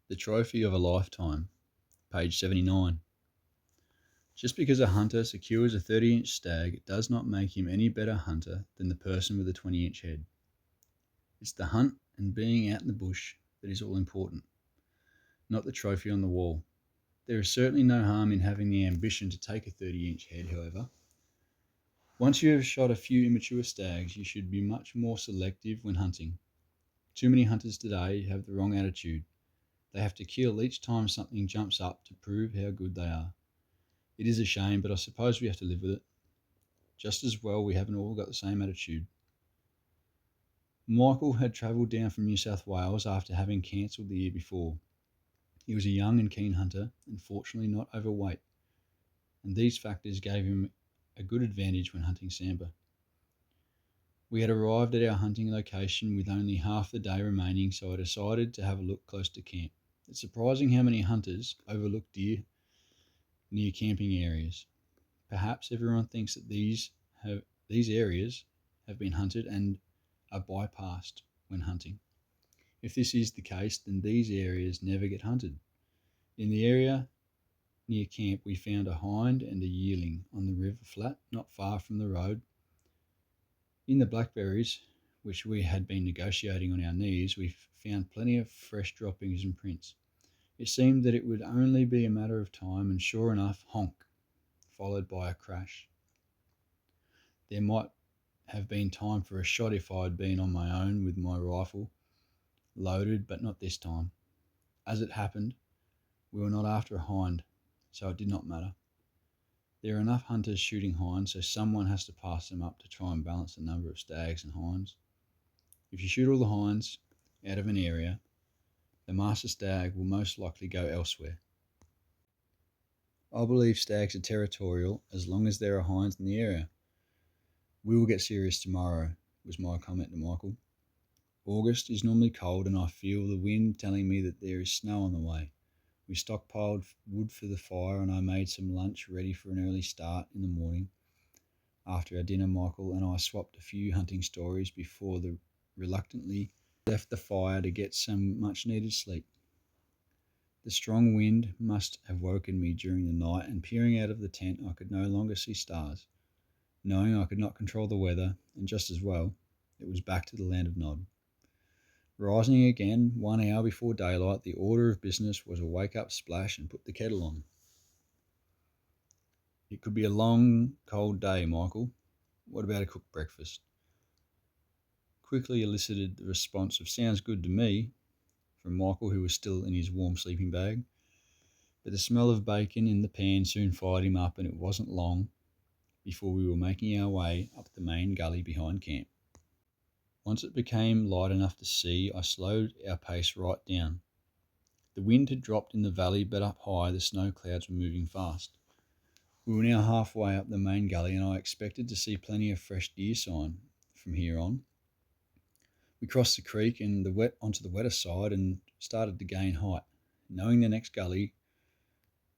The Trophy of a Lifetime, page 79. Just because a hunter secures a 30-inch stag does not make him any better hunter than the person with a 20-inch head. It's the hunt and being out in the bush that is all important, not the trophy on the wall. There is certainly no harm in having the ambition to take a 30-inch head, however. Once you have shot a few immature stags, you should be much more selective when hunting. Too many hunters today have the wrong attitude. They have to kill each time something jumps up to prove how good they are. It is a shame, but I suppose we have to live with it. Just as well we haven't all got the same attitude. Michael had travelled down from New South Wales after having cancelled the year before. He was a young and keen hunter, and fortunately not overweight, and these factors gave him a good advantage when hunting sambar. We had arrived at our hunting location with only half the day remaining, so I decided to have a look close to camp. It's surprising how many hunters overlook deer near camping areas. Perhaps everyone thinks that these areas have been hunted and are bypassed when hunting. If this is the case, then these areas never get hunted. In the area near camp, we found a hind and a yearling on the river flat, not far from the road. In the blackberries, which we had been negotiating on our knees, we found plenty of fresh droppings and prints. It seemed that it would only be a matter of time, and sure enough, honk, followed by a crash. There might have been time for a shot if I had been on my own with my rifle loaded, but not this time. As it happened, we were not after a hind, so it did not matter. There are enough hunters shooting hinds, so someone has to pass them up to try and balance the number of stags and hinds. If you shoot all the hinds out of an area, the master stag will most likely go elsewhere. I believe stags are territorial as long as there are hinds in the area. We will get serious tomorrow, was my comment to Michael. August is normally cold and I feel the wind telling me that there is snow on the way. We stockpiled wood for the fire and I made some lunch ready for an early start in the morning. After our dinner, Michael and I swapped a few hunting stories before the reluctantly left the fire to get some much needed sleep. The strong wind must have woken me during the night, and peering out of the tent I could no longer see stars. Knowing I could not control the weather, and just as well, it was back to the land of Nod. Rising again 1 hour before daylight, the order of business was a wake-up splash and put the kettle on. It could be a long, cold day, Michael. What about a cooked breakfast? Quickly elicited the response of "sounds good to me" from Michael, who was still in his warm sleeping bag. But the smell of bacon in the pan soon fired him up, and it wasn't long before we were making our way up the main gully behind camp. Once it became light enough to see, I slowed our pace right down. The wind had dropped in the valley, but up high the snow clouds were moving fast. We were now halfway up the main gully, and I expected to see plenty of fresh deer sign from here on. We crossed the creek and onto the wetter side and started to gain height. Knowing the next gully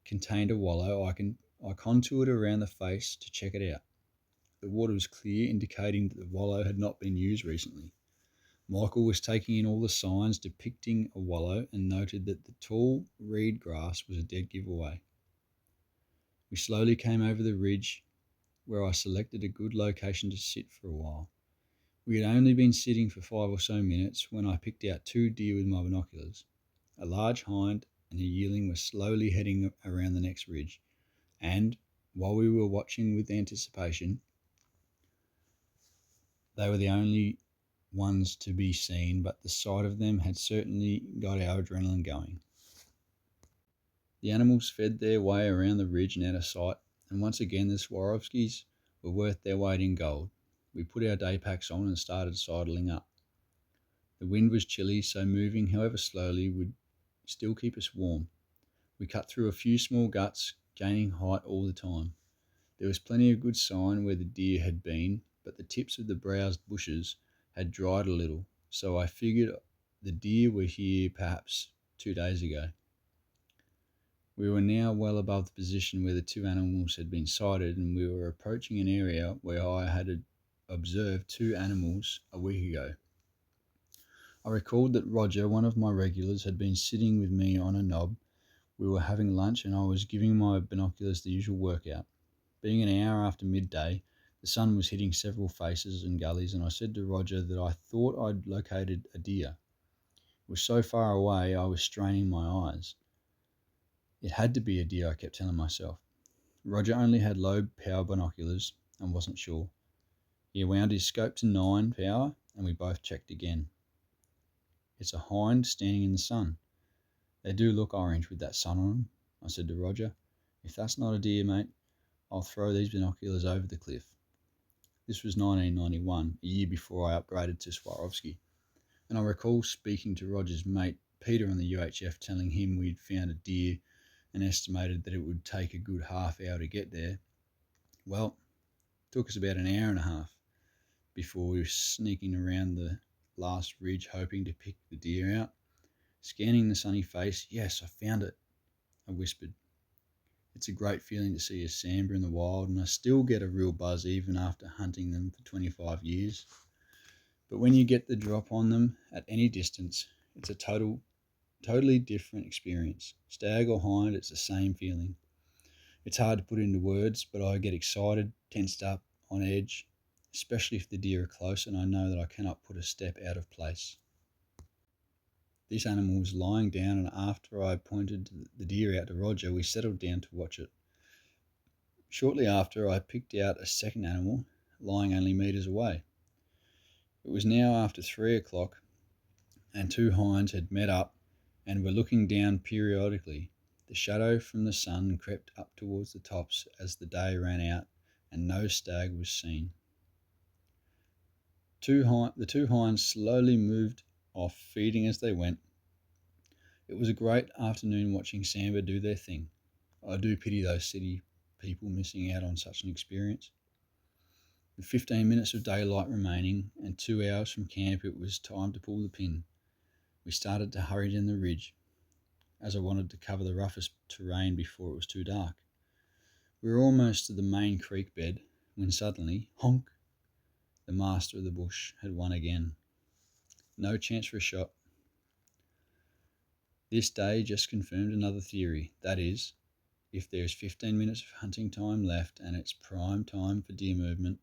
contained a wallow, I contoured around the face to check it out. The water was clear, indicating that the wallow had not been used recently. Michael was taking in all the signs depicting a wallow and noted that the tall reed grass was a dead giveaway. We slowly came over the ridge where I selected a good location to sit for a while. We had only been sitting for 5 or so minutes when I picked out 2 deer with my binoculars. A large hind and a yearling were slowly heading around the next ridge, and while we were watching with anticipation, they were the only ones to be seen, but the sight of them had certainly got our adrenaline going. The animals fed their way around the ridge and out of sight, and once again the Swarovskis were worth their weight in gold. We put our day packs on and started sidling up. The wind was chilly, so moving however slowly would still keep us warm. We cut through a few small guts, gaining height all the time. There was plenty of good sign where the deer had been, but the tips of the browsed bushes had dried a little, so I figured the deer were here perhaps 2 days ago. We were now well above the position where the 2 animals had been sighted, and we were approaching an area where I had observed 2 animals a week ago. I recalled that Roger, one of my regulars, had been sitting with me on a knob. We were having lunch and I was giving my binoculars the usual workout. Being an hour after midday, the sun was hitting several faces and gullies, and I said to Roger that I thought I'd located a deer. It was so far away I was straining my eyes. It had to be a deer, I kept telling myself. Roger only had low power binoculars and wasn't sure. He wound his scope to 9 power and we both checked again. It's a hind standing in the sun. They do look orange with that sun on them, I said to Roger. If that's not a deer, mate, I'll throw these binoculars over the cliff. This was 1991, a year before I upgraded to Swarovski, and I recall speaking to Roger's mate Peter on the UHF, telling him we'd found a deer and estimated that it would take a good half hour to get there. Well, it took us about an hour and a half before we were sneaking around the last ridge hoping to pick the deer out. Scanning the sunny face, yes, I found it, I whispered. It's a great feeling to see a sambar in the wild, and I still get a real buzz even after hunting them for 25 years. But when you get the drop on them at any distance, it's a totally different experience. Stag or hind, it's the same feeling. It's hard to put into words, but I get excited, tensed up, on edge, especially if the deer are close and I know that I cannot put a step out of place. This animal was lying down, and after I pointed the deer out to Roger, we settled down to watch it. Shortly after, I picked out a second animal, lying only metres away. It was now after 3 o'clock, and two hinds had met up and were looking down periodically. The shadow from the sun crept up towards the tops as the day ran out, and no stag was seen. The two hinds slowly moved off, feeding as they went. It was a great afternoon watching Sambar do their thing. I do pity those city people missing out on such an experience. With 15 minutes of daylight remaining and 2 hours from camp, it was time to pull the pin. We started to hurry down the ridge, as I wanted to cover the roughest terrain before it was too dark. We were almost to the main creek bed when suddenly, honk, the master of the bush had won again. No chance for a shot. This day just confirmed another theory, that is, if there is 15 minutes of hunting time left and it's prime time for deer movement,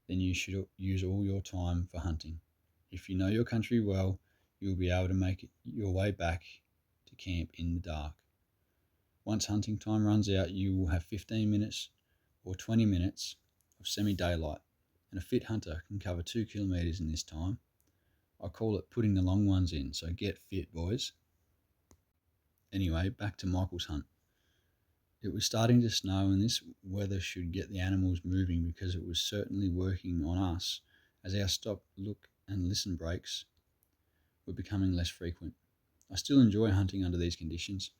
then you should use all your time for hunting. If you know your country well, you'll be able to make your way back to camp in the dark. Once hunting time runs out, you will have 15 minutes or 20 minutes of semi-daylight, and a fit hunter can cover 2 kilometres in this time. I call it putting the long ones in, so get fit, boys. Anyway, back to Michael's hunt. It was starting to snow, and this weather should get the animals moving because it was certainly working on us as our stop, look and listen breaks were becoming less frequent. I still enjoy hunting under these conditions.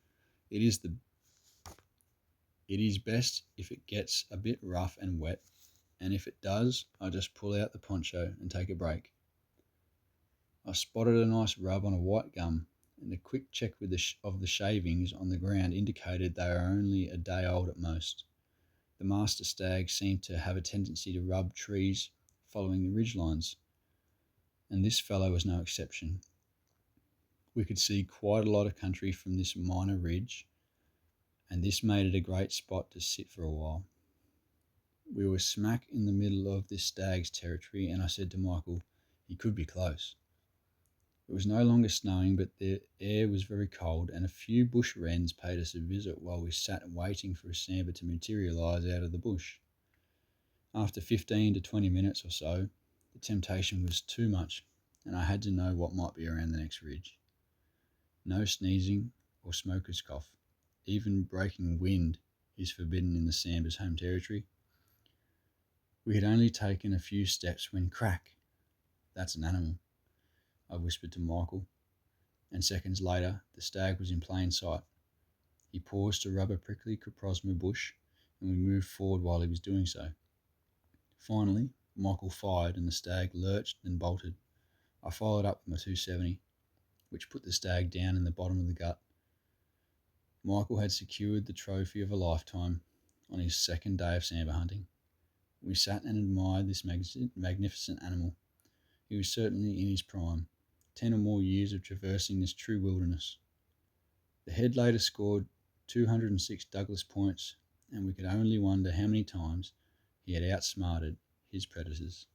It is best if it gets a bit rough and wet, and if it does, I just pull out the poncho and take a break. I spotted a nice rub on a white gum, and a quick check of the shavings on the ground indicated they were only a day old at most. The master stag seemed to have a tendency to rub trees following the ridgelines, and this fellow was no exception. We could see quite a lot of country from this minor ridge, and this made it a great spot to sit for a while. We were smack in the middle of this stag's territory, and I said to Michael, he could be close. It was no longer snowing, but the air was very cold, and a few bush wrens paid us a visit while we sat waiting for a sambar to materialise out of the bush. After 15 to 20 minutes or so, the temptation was too much, and I had to know what might be around the next ridge. No sneezing or smoker's cough. Even breaking wind is forbidden in the sambar's home territory. We had only taken a few steps when crack, that's an animal, I whispered to Michael, and seconds later the stag was in plain sight. He paused to rub a prickly coprosma bush, and we moved forward while he was doing so. Finally, Michael fired and the stag lurched and bolted. I followed up with my 270, which put the stag down in the bottom of the gut. Michael had secured the trophy of a lifetime on his second day of sambar hunting. We sat and admired this magnificent animal. He was certainly in his prime, 10 or more years of traversing this true wilderness. The head later scored 206 Douglas points, and we could only wonder how many times he had outsmarted his predators.